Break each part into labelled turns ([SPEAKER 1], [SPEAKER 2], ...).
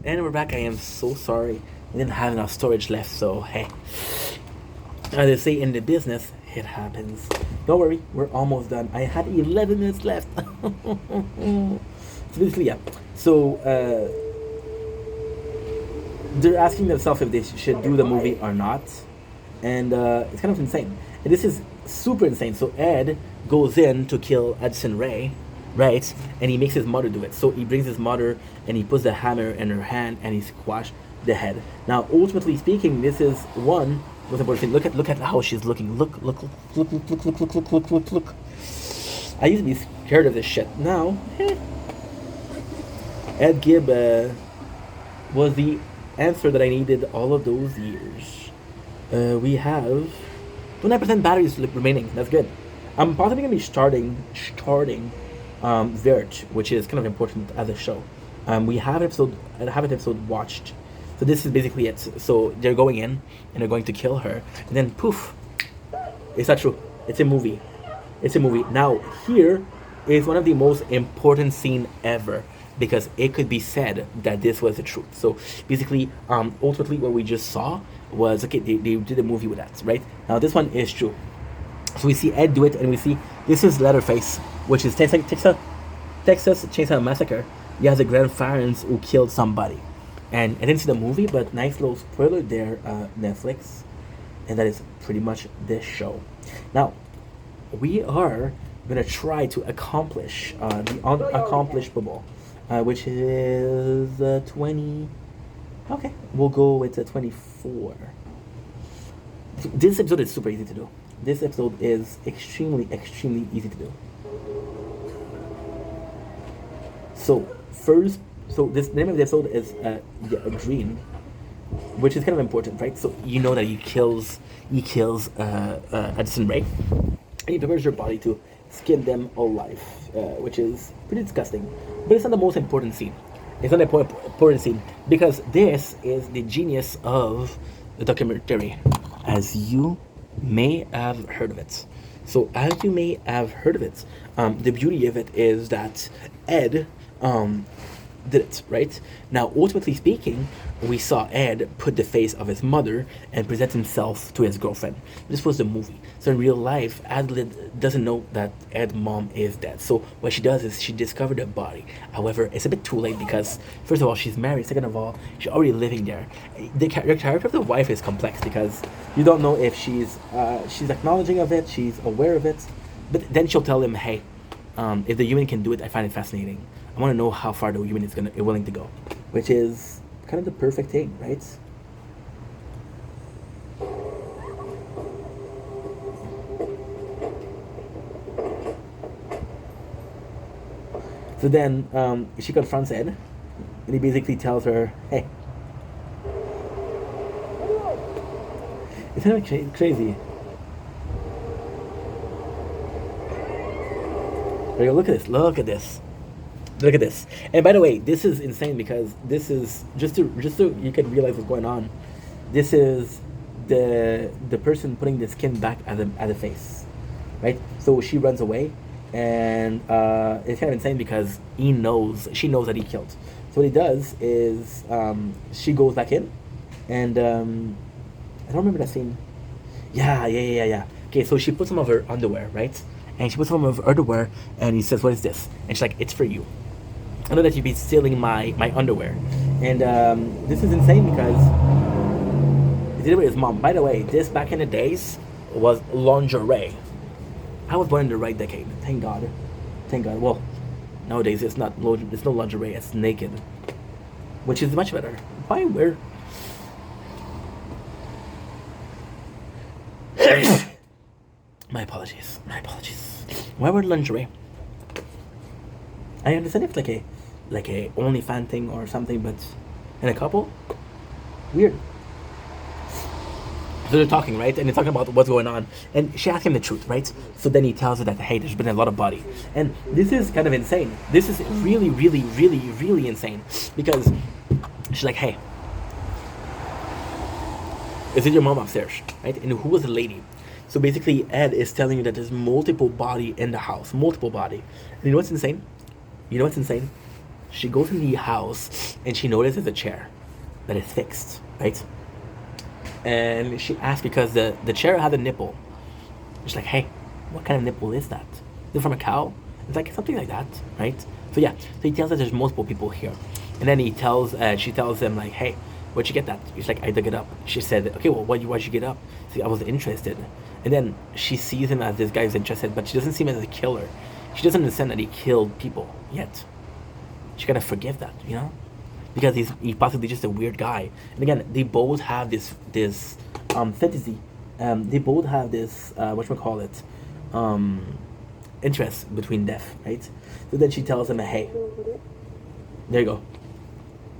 [SPEAKER 1] And we're back. I am so sorry. I didn't have enough storage left, so hey. As they say in the business, it happens. Don't worry, we're almost done. I had 11 minutes left. So basically, yeah. So, they're asking themselves if they should do the movie or not. And it's kind of insane. And this is super insane. So Ed goes in to kill Addison Ray, right? And he makes his mother do it. So he brings his mother and he puts the hammer in her hand and he squashes the head. Now, ultimately speaking, this is one most important thing. Look at how she's looking. Look. I used to be scared of this shit. Now, Ed Gibb was the answer that I needed all of those years. We have 29% batteries remaining. That's good. I'm possibly gonna be starting Vert, which is kind of important as a show. We have an episode watched. So this is basically it. So they're going in and they're going to kill her, and then poof, it's not true. It's a movie. It's a movie. Now here is one of the most important scene ever because it could be said that this was the truth. So basically, ultimately, what we just saw was okay. They did a movie with that, right? Now this one is true. So we see Ed do it, and we see this is Leatherface, which is Texas Chainsaw Massacre. He has a grandparents who killed somebody, and I didn't see the movie, but nice little spoiler there, Netflix, and that is pretty much this show. Now, we are gonna try to accomplish the unaccomplishable, which is 20. Okay, we'll go with 24. This episode is super easy to do. This episode is extremely easy to do. So this name of the episode is Green, which is kind of important, right? So you know that he kills Addison Ray, and he prepares her body to skin them alive, which is pretty disgusting. But it's not the most important scene. It's not the important scene because this is the genius of the documentary, as you may have heard of it. So as you may have heard of it, the beauty of it is that Ed did it, right? Now, ultimately speaking, we saw Ed put the face of his mother and present himself to his girlfriend. This was the movie. So in real life, Adelaide doesn't know that Ed's mom is dead. So what she does is she discovered the body. However, it's a bit too late because, first of all, she's married. Second of all, she's already living there. The character of the wife is complex because you don't know if she's acknowledging of it, she's aware of it. But then she'll tell him, hey, if the human can do it, I find it fascinating. I want to know how far the human is willing to go, which is kind of the perfect thing, right? So then she confronts Ed, and he basically tells her, "Hey, it's kind of crazy." There you go. Look at this. Look at this. Look at this. And by the way, this is insane because this is just so you can realize what's going on. This is the person putting the skin back at the face, right? So she runs away, and it's kind of insane because she knows that he killed. So what he does is she goes back in, and I don't remember that scene. Yeah. Okay, so she puts some of her underwear, right? And she puts some of her underwear, and he says, "What is this?" And she's like, "It's for you. I know that you've been stealing my underwear." And this is insane because he did it with his mom. By the way, this back in the days was lingerie. I was born in the right decade. Thank God. Well, nowadays it's no lingerie. It's naked, which is much better. Why wear? My apologies. Why wear lingerie? I understand if it's like a OnlyFans thing or something, but in a couple, weird. So they're talking, right? And they're talking about what's going on. And she asks him the truth, right? So then he tells her that, hey, there's been a lot of body. And this is kind of insane. This is really insane. Because she's like, hey, is it your mom upstairs? Right? And who was the lady? So basically, Ed is telling you that there's multiple body in the house. Multiple body. And you know what's insane? She goes in the house and she notices a chair that is fixed, right? And she asks because the chair had a nipple. She's like, hey, what kind of nipple is that? Is it from a cow? It's like something like that, right? So yeah, so he tells her there's multiple people here. And then she tells him like, hey, where'd you get that? He's like, I dug it up. She said, okay, well, why'd you get up? See, I was interested. And then she sees him as this guy who's interested, but she doesn't see him as a killer. She doesn't understand that he killed people yet. She gotta forgive that, you know? Because he's possibly just a weird guy. And again, they both have this fantasy. They both have this whatchamacallit, interest between death, right? So then she tells him, hey, there you go.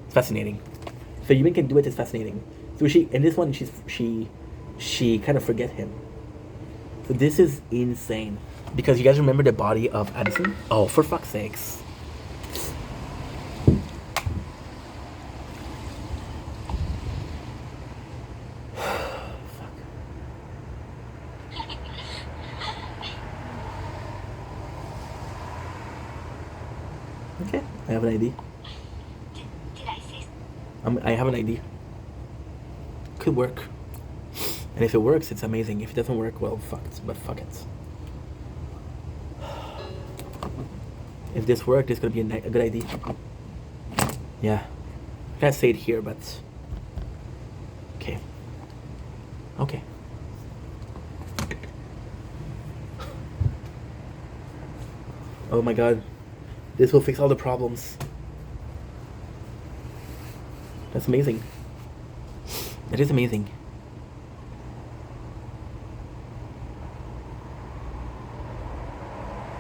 [SPEAKER 1] It's fascinating. So Yumin can do it. It's fascinating. So she in this one she kind of forget him. So this is insane because you guys remember the body of Addison? Oh, for fuck's sakes! Okay, I have an ID. I have an idea. Could work. And if it works, it's amazing. If it doesn't work, well, fucked. But fuck it. If this worked, it's gonna be a good idea. Yeah. I can't say it here, but... Okay. Okay. Oh my god. This will fix all the problems. That's amazing. That is amazing.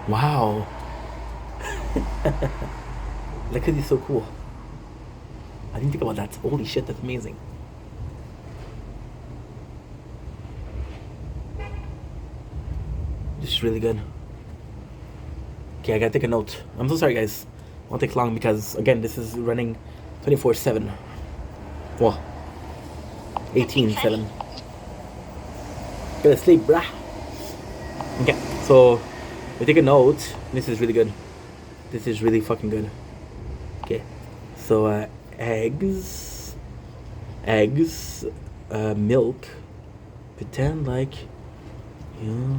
[SPEAKER 1] Wow. That could be so cool. I didn't think about that. Holy shit, that's amazing. This is really good. Okay, I gotta take a note. I'm so sorry, guys. It won't take long because, again, this is running 24/7. Well, 18/7. Go to sleep, brah. Okay, so we take a note. This is really good. This is really fucking good. Okay, so eggs, milk. Pretend like you.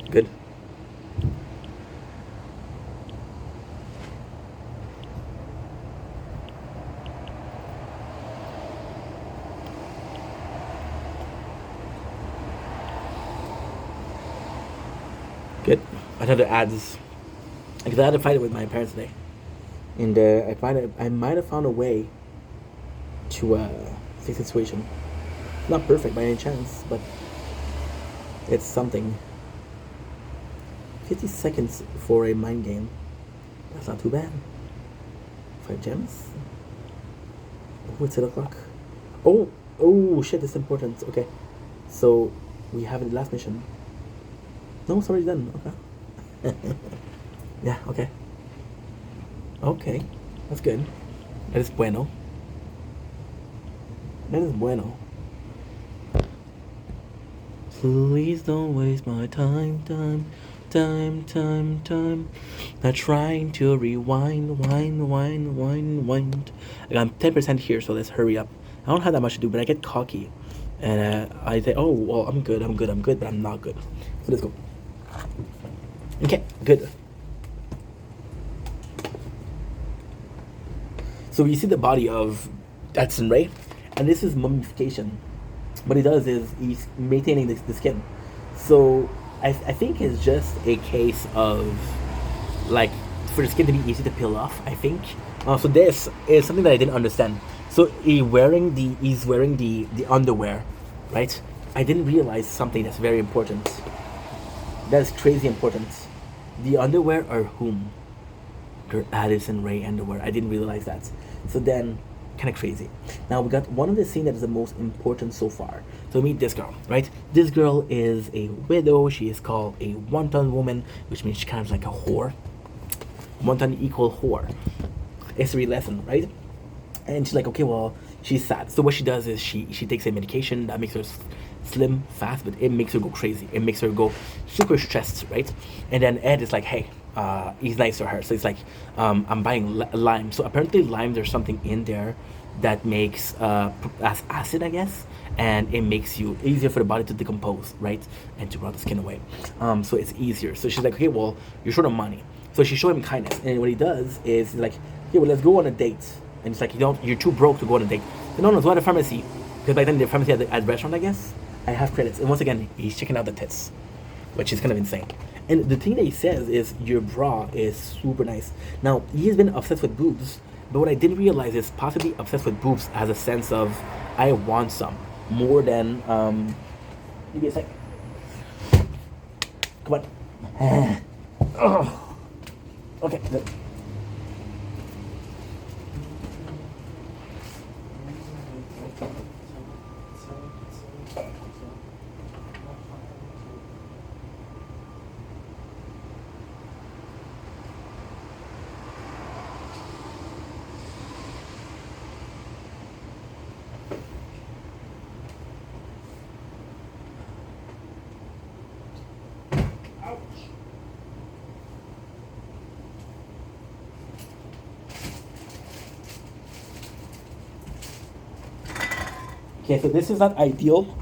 [SPEAKER 1] Good. Good. Another ads. Because I had to fight it with my parents today, and I might have found a way to fix the situation. Not perfect by any chance, but it's something. 50 seconds for a mind game. That's not too bad. 5 gems. Oh, it's 8 o'clock. Oh shit, that's important. Okay. So we have the last mission. No, it's already done. Okay. Yeah, okay. Okay. That's good. That is bueno. That is bueno. Please don't waste my time. Not trying to rewind, wind. I'm 10% here, so let's hurry up. I don't have that much to do, but I get cocky. And I say, oh, well, I'm good, but I'm not good. So let's go. Okay, good. So you see the body of Edson, right? And this is mummification. What he does is he's maintaining the skin. So I think it's just a case of, like, for the skin to be easy to peel off, I think. So this is something that I didn't understand. So he's wearing the underwear, right? I didn't realize something that's very important. That's crazy important. The underwear are whom? They're Addison Rae underwear. I didn't realize that. So then, kind of crazy. Now we got one of the scenes that is the most important so far. So meet this girl, right? This girl is a widow. She is called a wanton woman, which means she's kind of like a whore. Wanton equal whore. It's a real lesson, right? And she's like, okay, well, she's sad. So what she does is she takes a medication that makes her slim fast, but it makes her go crazy. It makes her go super stressed, right? And then Ed is like, hey, he's nice to her. So it's like, I'm buying lime. So apparently lime, there's something in there that makes as acid, I guess, and it makes you easier for the body to decompose, right, and to rot the skin away. So it's easier. So she's like, okay, well, you're short of money. So she showed him kindness, and what he does is he's like, okay, well, let's go on a date. And it's like, you're too broke to go on a date. So no, let's go to the pharmacy, because by then the pharmacy at the restaurant, I guess, I have credits. And once again, he's checking out the tits, which is kind of insane. And the thing that he says is, your bra is super nice. Now, he's been obsessed with boobs, but what I didn't realize is possibly obsessed with boobs as a sense of, I want some, more than, give me a sec. Come on. Oh. Okay, good. Okay, so this is not ideal,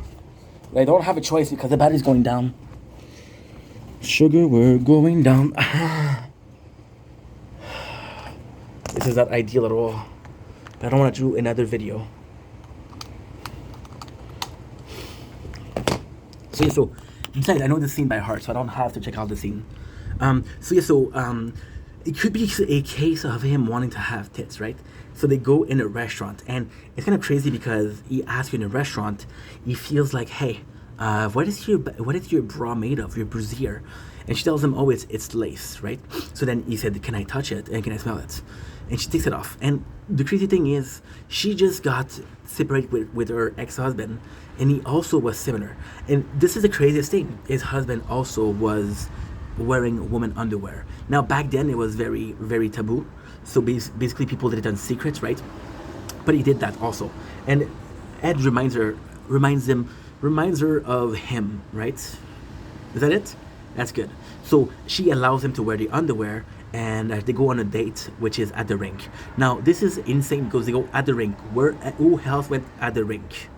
[SPEAKER 1] but I don't have a choice because the battery's going down. Sugar, we're going down. This is not ideal at all, but I don't want to do another video. So besides, I know the scene by heart, so I don't have to check out the scene. It could be a case of him wanting to have tits, right? So they go in a restaurant, and it's kind of crazy because he asks you in a restaurant, he feels like, hey, what is your bra made of, your brassiere? And she tells him, oh, it's lace, right? So then he said, can I touch it and can I smell it? And she takes it off. And the crazy thing is, she just got separated with her ex-husband, and he also was similar. And this is the craziest thing. His husband also was wearing woman underwear. Now, back then, it was very, very taboo. So basically, people did it in secret, right? But he did that also. And Ed reminds her of him, right? Is that it? That's good. So she allows him to wear the underwear, and they go on a date, which is at the rink. Now, this is insane because they go at the rink. Who else went at the rink?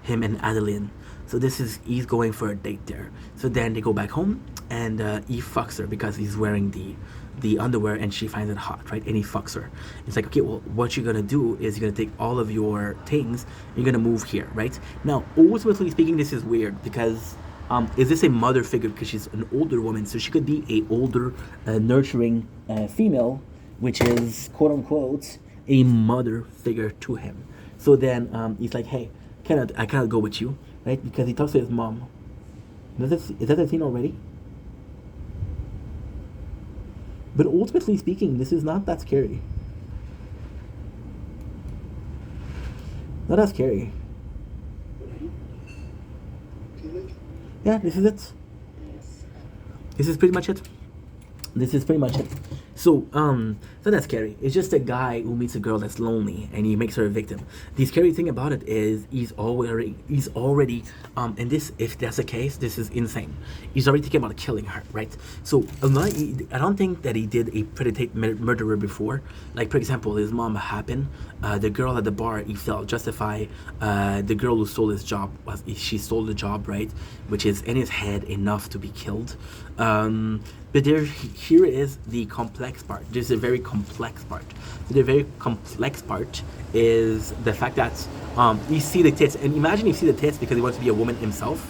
[SPEAKER 1] Him and Adeline. So he's going for a date there. So then they go back home, and he fucks her because he's wearing the underwear, and she finds it hot, right? And he fucks her. It's like, okay, well, what you're gonna do is you're gonna take all of your things, you're gonna move here, right? Now, ultimately speaking, this is weird because is this a mother figure? Because she's an older woman, so she could be a older, nurturing female, which is quote unquote a mother figure to him. So then he's like, hey, I cannot go with you, right? Because he talks to his mom. Is that a scene already? But ultimately speaking, this is not that scary. Not that scary. Yeah, this is it. This is pretty much it. So, it's not that scary. It's just a guy who meets a girl that's lonely and he makes her a victim. The scary thing about it is he's already, and this, if that's the case, this is insane. He's already thinking about killing her, right? So, I don't think that he did a premeditated murderer before. Like, for example, his mom happened. The girl at the bar, he felt justified. The girl who stole his job, she stole the job, right? Which is in his head enough to be killed. But here is the complex part. This is a very complex part. So the very complex part is the fact that you see the tits, and imagine you see the tits because he wants to be a woman himself,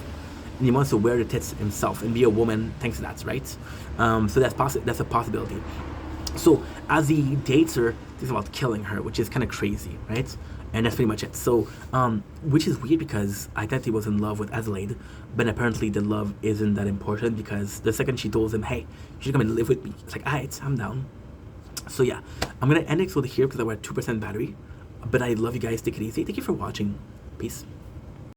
[SPEAKER 1] and he wants to wear the tits himself and be a woman thanks to that, right? So that's a possibility. So as he dates her, he's about killing her, which is kind of crazy, right? And that's pretty much it. So, which is weird because I thought he was in love with Adelaide, but apparently the love isn't that important because the second she told him, hey, you should come and live with me, it's like, alright, I'm down. So yeah, I'm going to end it here because we're at 2% battery. But I love you guys. Take it easy. Thank you for watching. Peace.